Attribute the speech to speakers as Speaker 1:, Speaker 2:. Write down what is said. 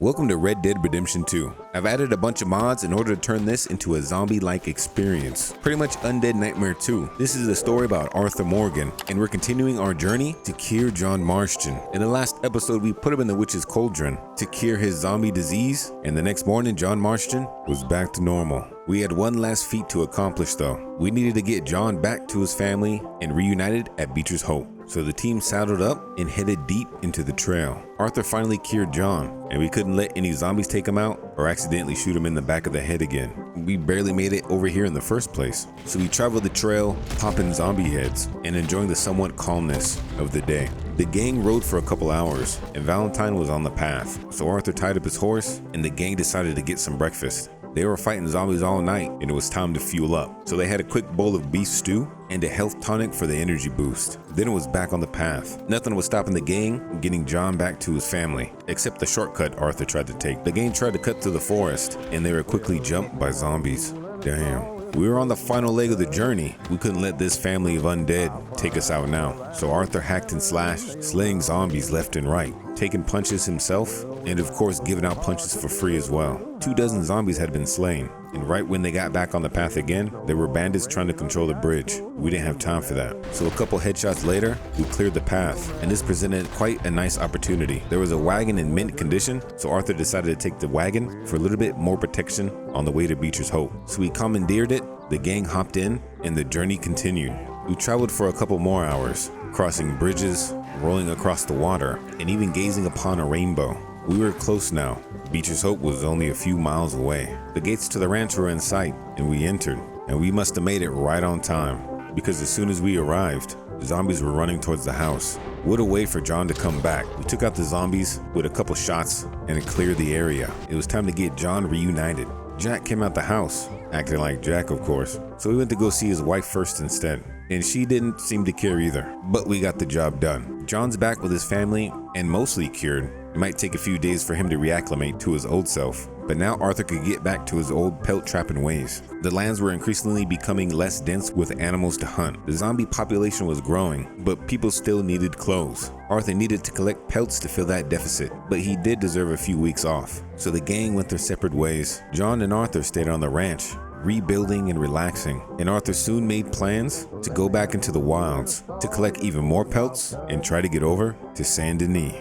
Speaker 1: Welcome to Red Dead Redemption 2. I've added a bunch of mods in order to turn this into a zombie-like experience. Pretty much Undead Nightmare 2. This is a story about Arthur Morgan, and we're continuing our journey to cure John Marston. In the last episode, we put him in the witch's cauldron to cure his zombie disease, and the next morning, John Marston was back to normal. We had one last feat to accomplish though. We needed to get John back to his family and reunited at Beecher's Hope. So the team saddled up and headed deep into the trail. Arthur finally cured John, and we couldn't let any zombies take him out or accidentally shoot him in the back of the head again. We barely made it over here in the first place. So we traveled the trail, popping zombie heads and enjoying the somewhat calmness of the day. The gang rode for a couple hours, and Valentine was on the path. So Arthur tied up his horse, and the gang decided to get some breakfast. They were fighting zombies all night, and it was time to fuel up. So they had a quick bowl of beef stew and a health tonic for the energy boost. Then it was back on the path. Nothing was stopping the gang from getting John back to his family, except the shortcut Arthur tried to take. The gang tried to cut through the forest, and they were quickly jumped by zombies. Damn. We were on the final leg of the journey. We couldn't let this family of undead take us out now. So Arthur hacked and slashed, slaying zombies left and right, taking punches himself, and of course giving out punches for free as well. 24 zombies had been slain, and right when they got back on the path again, there were bandits trying to control the bridge. We didn't have time for that. So a couple headshots later, we cleared the path, and this presented quite a nice opportunity. There was a wagon in mint condition, so Arthur decided to take the wagon for a little bit more protection on the way to Beecher's Hope. So we commandeered it, the gang hopped in, and the journey continued. We traveled for a couple more hours, crossing bridges, rolling across the water, and even gazing upon a rainbow. We were close now. Beecher's Hope was only a few miles away. The gates to the ranch were in sight, and we entered, and we must have made it right on time, because as soon as we arrived, the zombies were running towards the house. What a way for John to come back. We took out the zombies with a couple shots, and it cleared the area. It was time to get John reunited. Jack came out the house, acting like Jack of course, so we went to go see his wife first instead, and she didn't seem to care either, but we got the job done. John's back with his family and mostly cured. It might take a few days for him to reacclimate to his old self, but now Arthur could get back to his old pelt trapping ways. The lands were increasingly becoming less dense with animals to hunt. The zombie population was growing, but people still needed clothes. Arthur needed to collect pelts to fill that deficit, but he did deserve a few weeks off. So the gang went their separate ways. John and Arthur stayed on the ranch, rebuilding and relaxing, and Arthur soon made plans to go back into the wilds to collect even more pelts and try to get over to Saint Denis.